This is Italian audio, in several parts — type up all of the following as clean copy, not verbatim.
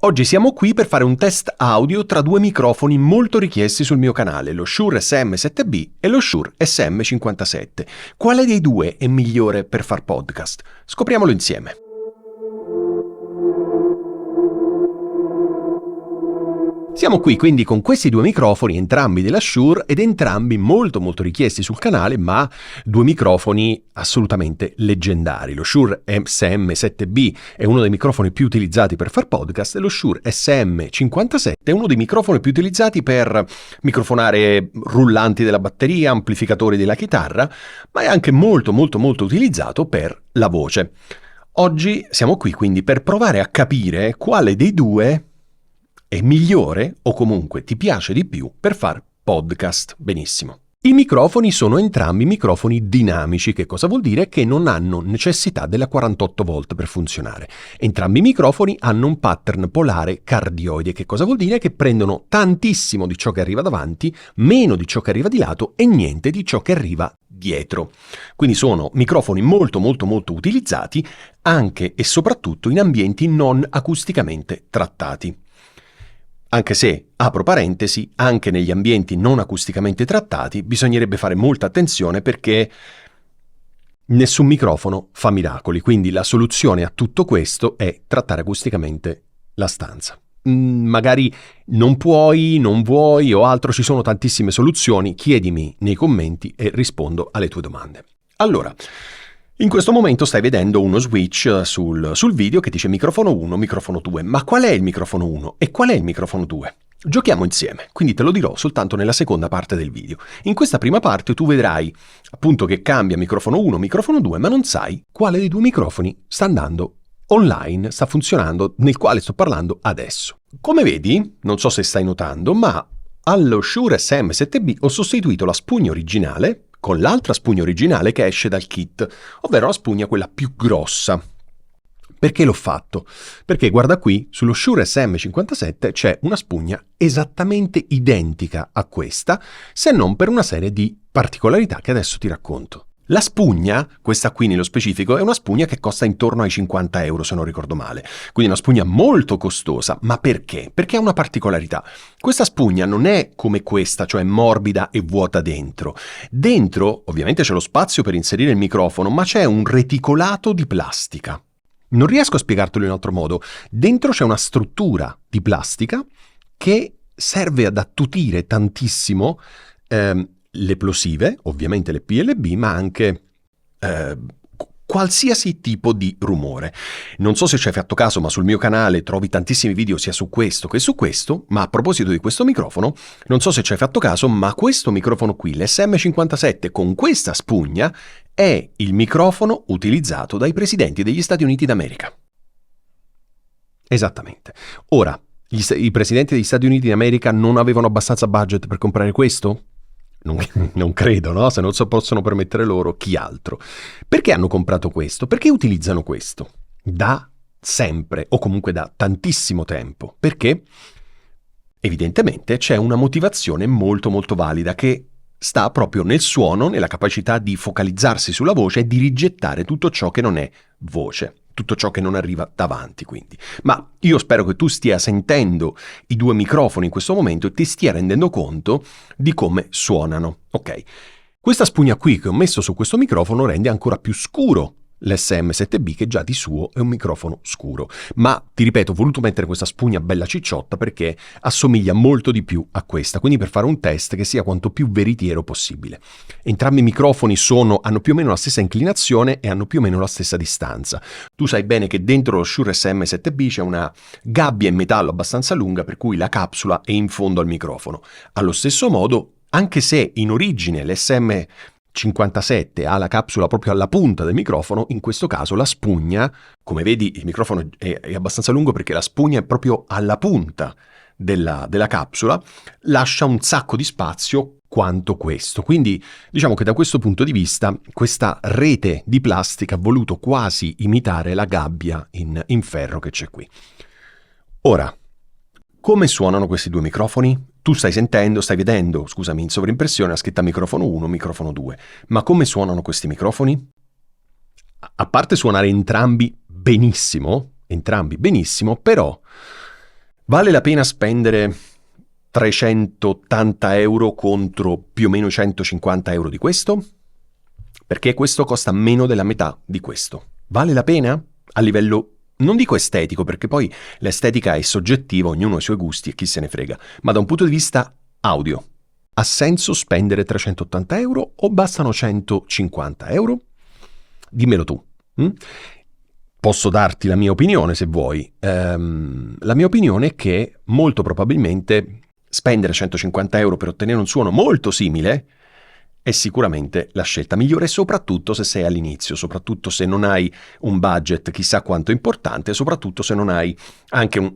Oggi siamo qui per fare un test audio tra due microfoni molto richiesti sul mio canale, lo Shure SM7B e lo Shure SM57. Quale dei due è migliore per far podcast? Scopriamolo insieme. Siamo qui quindi con questi due microfoni, entrambi della Shure ed entrambi molto richiesti sul canale, ma due microfoni assolutamente leggendari. Lo Shure SM7B è uno dei microfoni più utilizzati per far podcast e lo Shure SM57 è uno dei microfoni più utilizzati per microfonare rullanti della batteria, amplificatori della chitarra, ma è anche molto utilizzato per la voce. Oggi siamo qui quindi per provare a capire quale dei due è migliore o comunque ti piace di più per far podcast. Benissimo. I microfoni sono entrambi microfoni dinamici, che cosa vuol dire? Che non hanno necessità della 48 volt per funzionare. Entrambi i microfoni hanno un pattern polare cardioide, che cosa vuol dire? Che prendono tantissimo di ciò che arriva davanti, meno di ciò che arriva di lato e niente di ciò che arriva dietro. Quindi sono microfoni molto utilizzati anche e soprattutto in ambienti non acusticamente trattati. Anche se, apro parentesi, anche negli ambienti non acusticamente trattati bisognerebbe fare molta attenzione perché nessun microfono fa miracoli, quindi la soluzione a tutto questo è trattare acusticamente la stanza. Magari non puoi, non vuoi o altro, ci sono tantissime soluzioni, chiedimi nei commenti e rispondo alle tue domande. Allora, in questo momento stai vedendo uno switch sul video che dice microfono 1, microfono 2, ma qual è il microfono 1 e qual è il microfono 2? Giochiamo insieme, quindi te lo dirò soltanto nella seconda parte del video. In questa prima parte tu vedrai appunto che cambia microfono 1, microfono 2, ma non sai quale dei due microfoni sta andando online, sta funzionando, nel quale sto parlando adesso. Come vedi, non so se stai notando, ma allo Shure SM7B ho sostituito la spugna originale con l'altra spugna originale che esce dal kit, ovvero la spugna quella più grossa. Perché l'ho fatto? Perché guarda qui, sullo Shure SM57 c'è una spugna esattamente identica a questa, se non per una serie di particolarità che adesso ti racconto. La spugna, questa qui nello specifico, è una spugna che costa intorno ai 50 euro se non ricordo male, quindi una spugna molto costosa. Ma perché? Perché ha una particolarità. Questa spugna non è come questa, cioè morbida e vuota dentro. Dentro ovviamente c'è lo spazio per inserire il microfono, ma c'è un reticolato di plastica. Non riesco a spiegartelo in altro modo. Dentro c'è una struttura di plastica che serve ad attutire tantissimo le plosive, ovviamente le PLB, ma anche qualsiasi tipo di rumore. Non so se ci hai fatto caso, ma sul mio canale trovi tantissimi video sia su questo che su questo, ma a proposito di questo microfono, non so se ci hai fatto caso, ma questo microfono qui, l'SM57 con questa spugna, è il microfono utilizzato dai presidenti degli Stati Uniti d'America. Esattamente. Ora, i presidenti degli Stati Uniti d'America non avevano abbastanza budget per comprare questo? Non credo, no? Se non si possono permettere loro, chi altro? Perché hanno comprato questo? Perché utilizzano questo? Da sempre, o comunque da tantissimo tempo. Perché? Evidentemente c'è una motivazione molto valida che sta proprio nel suono, nella capacità di focalizzarsi sulla voce e di rigettare tutto ciò che non è voce. Tutto ciò che non arriva davanti, quindi. Ma io spero che tu stia sentendo i due microfoni in questo momento e ti stia rendendo conto di come suonano, ok? Questa spugna qui che ho messo su questo microfono rende ancora più scuro l'SM7B, che già di suo è un microfono scuro. Ma, ti ripeto, ho voluto mettere questa spugna bella cicciotta perché assomiglia molto di più a questa, quindi per fare un test che sia quanto più veritiero possibile. Entrambi i microfoni hanno più o meno la stessa inclinazione e hanno più o meno la stessa distanza. Tu sai bene che dentro lo Shure SM7B c'è una gabbia in metallo abbastanza lunga, per cui la capsula è in fondo al microfono. Allo stesso modo, anche se in origine l'SM57 ha la capsula proprio alla punta del microfono, in questo caso la spugna, come vedi il microfono è abbastanza lungo perché la spugna è proprio alla punta della capsula, lascia un sacco di spazio quanto questo. Quindi diciamo che da questo punto di vista questa rete di plastica ha voluto quasi imitare la gabbia in ferro che c'è qui. Ora, come suonano questi due microfoni? Tu stai vedendo, scusami, in sovrimpressione la scritta microfono 1, microfono 2. Ma come suonano questi microfoni? A parte suonare entrambi benissimo, però Vale la pena spendere 380 euro contro più o meno 150 euro di questo? Perché questo costa meno della metà di questo. Vale la pena? A livello, non dico estetico, perché poi l'estetica è soggettiva, ognuno ha i suoi gusti e chi se ne frega, ma da un punto di vista audio. Ha senso spendere 380 euro o bastano 150 euro? Dimmelo tu. Posso darti la mia opinione se vuoi. La mia opinione è che molto probabilmente spendere 150 euro per ottenere un suono molto simile è sicuramente la scelta migliore, soprattutto se sei all'inizio, soprattutto se non hai un budget chissà quanto importante, soprattutto se non hai anche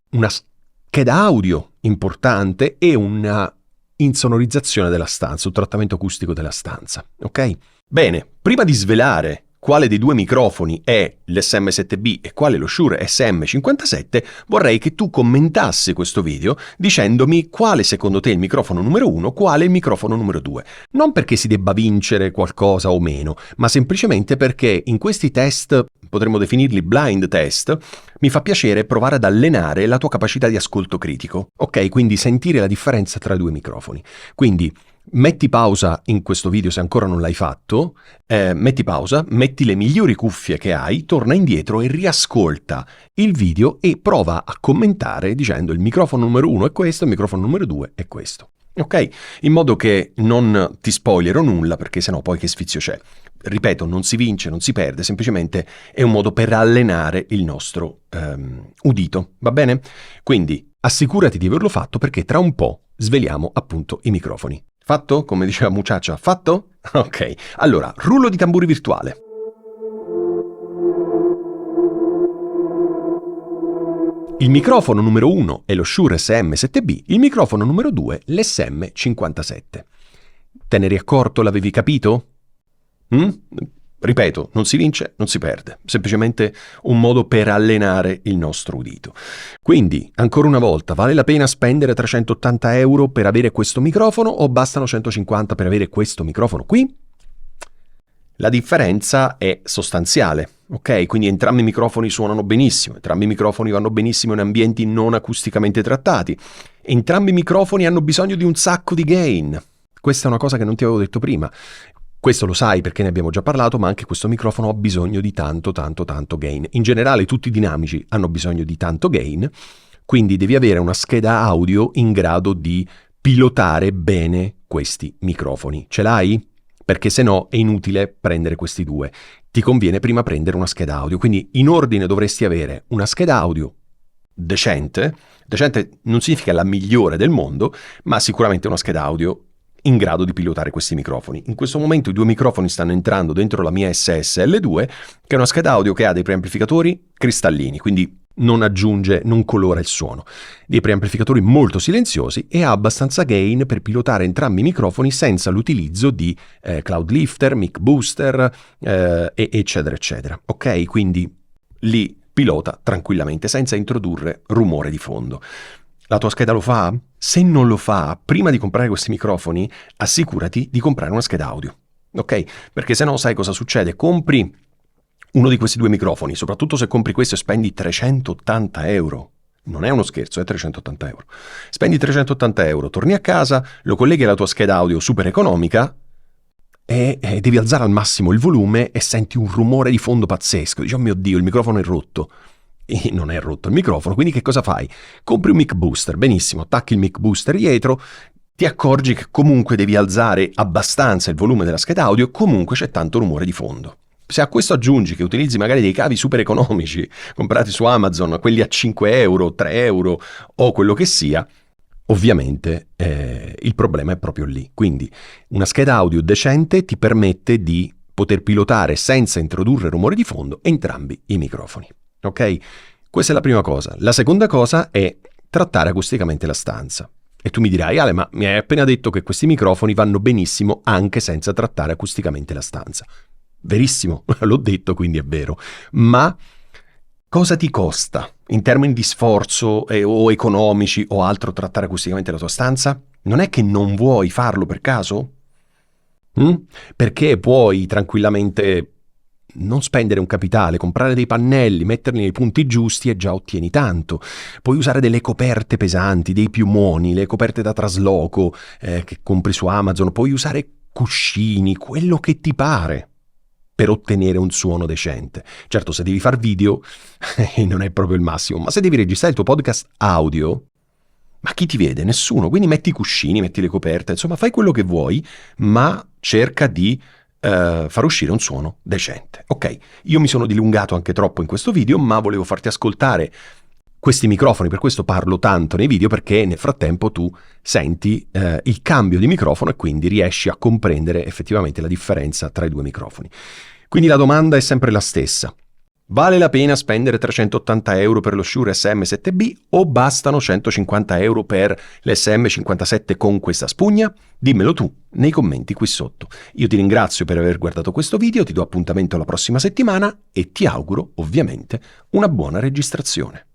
una scheda audio importante e una insonorizzazione della stanza, un trattamento acustico della stanza, ok? Bene, prima di svelare quale dei due microfoni è l'SM7B e quale lo Shure SM57, vorrei che tu commentassi questo video dicendomi quale secondo te è il microfono numero 1, quale è il microfono numero 2. Non perché si debba vincere qualcosa o meno, ma semplicemente perché in questi test, potremmo definirli blind test, mi fa piacere provare ad allenare la tua capacità di ascolto critico. Ok, quindi sentire la differenza tra i due microfoni. Quindi metti pausa in questo video se ancora non l'hai fatto, metti pausa, metti le migliori cuffie che hai, torna indietro e riascolta il video e prova a commentare dicendo il microfono numero 1 è questo, il microfono numero 2 è questo. Ok? In modo che non ti spoilerò nulla perché sennò poi che sfizio c'è. Ripeto, non si vince, non si perde, semplicemente è un modo per allenare il nostro udito, va bene? Quindi assicurati di averlo fatto perché tra un po' sveliamo appunto i microfoni. Fatto? Come diceva Mucciaccia, fatto? Ok, allora, rullo di tamburi virtuale. Il microfono numero 1 è lo Shure SM7B, il microfono numero 2 l'SM57. Te ne eri accorto? L'avevi capito? Ripeto, non si vince, non si perde, semplicemente un modo per allenare il nostro udito. Quindi, ancora una volta, vale la pena spendere 380 euro per avere questo microfono o bastano 150 per avere questo microfono qui? La differenza è sostanziale, ok? Quindi entrambi i microfoni suonano benissimo, entrambi i microfoni vanno benissimo in ambienti non acusticamente trattati, entrambi i microfoni hanno bisogno di un sacco di gain. Questa è una cosa che non ti avevo detto prima. Questo lo sai perché ne abbiamo già parlato, ma anche questo microfono ha bisogno di tanto gain. In generale tutti i dinamici hanno bisogno di tanto gain, quindi devi avere una scheda audio in grado di pilotare bene questi microfoni. Ce l'hai? Perché se no è inutile prendere questi due. Ti conviene prima prendere una scheda audio. Quindi in ordine dovresti avere una scheda audio decente. Decente non significa la migliore del mondo, ma sicuramente una scheda audio in grado di pilotare questi microfoni. In questo momento i due microfoni stanno entrando dentro la mia SSL2, che è una scheda audio che ha dei preamplificatori cristallini, quindi non aggiunge, non colora il suono, dei preamplificatori molto silenziosi e ha abbastanza gain per pilotare entrambi i microfoni senza l'utilizzo di cloud lifter, mic booster, eccetera eccetera. Ok? Quindi li pilota tranquillamente senza introdurre rumore di fondo. La tua scheda lo fa? Se non lo fa, prima di comprare questi microfoni, assicurati di comprare una scheda audio, ok? Perché se no sai cosa succede? Compri uno di questi due microfoni, soprattutto se compri questo e spendi 380 euro. Non è uno scherzo, è 380 euro. Spendi 380 euro, torni a casa, lo colleghi alla tua scheda audio super economica e devi alzare al massimo il volume e senti un rumore di fondo pazzesco. Dici, oh mio Dio, il microfono è rotto. E non è rotto il microfono, quindi che cosa fai? Compri un mic booster, benissimo, attacchi il mic booster dietro, ti accorgi che comunque devi alzare abbastanza il volume della scheda audio, comunque c'è tanto rumore di fondo. Se a questo aggiungi che utilizzi magari dei cavi super economici, comprati su Amazon, quelli a 5 euro, 3 euro o quello che sia, ovviamente il problema è proprio lì. Quindi una scheda audio decente ti permette di poter pilotare senza introdurre rumore di fondo entrambi i microfoni. Ok? Questa è la prima cosa. La seconda cosa è trattare acusticamente la stanza. E tu mi dirai, Ale, ma mi hai appena detto che questi microfoni vanno benissimo anche senza trattare acusticamente la stanza. Verissimo, l'ho detto, quindi è vero. Ma cosa ti costa in termini di sforzo o economici o altro trattare acusticamente la tua stanza? Non è che non vuoi farlo per caso? Perché puoi tranquillamente non spendere un capitale, comprare dei pannelli, metterli nei punti giusti e già ottieni tanto. Puoi usare delle coperte pesanti, dei piumoni, le coperte da trasloco che compri su Amazon, puoi usare cuscini, quello che ti pare per ottenere un suono decente. Certo, se devi far video non è proprio il massimo, ma se devi registrare il tuo podcast audio, ma chi ti vede? Nessuno. Quindi metti i cuscini, metti le coperte, insomma fai quello che vuoi, ma cerca di far uscire un suono decente. Ok, io mi sono dilungato anche troppo in questo video, ma volevo farti ascoltare questi microfoni, per questo parlo tanto nei video, perché nel frattempo tu senti il cambio di microfono e quindi riesci a comprendere effettivamente la differenza tra i due microfoni. Quindi la domanda è sempre la stessa. Vale la pena spendere 380 euro per lo Shure SM7B o bastano 150 euro per l'SM57 con questa spugna? Dimmelo tu nei commenti qui sotto. Io ti ringrazio per aver guardato questo video, ti do appuntamento la prossima settimana e ti auguro ovviamente una buona registrazione.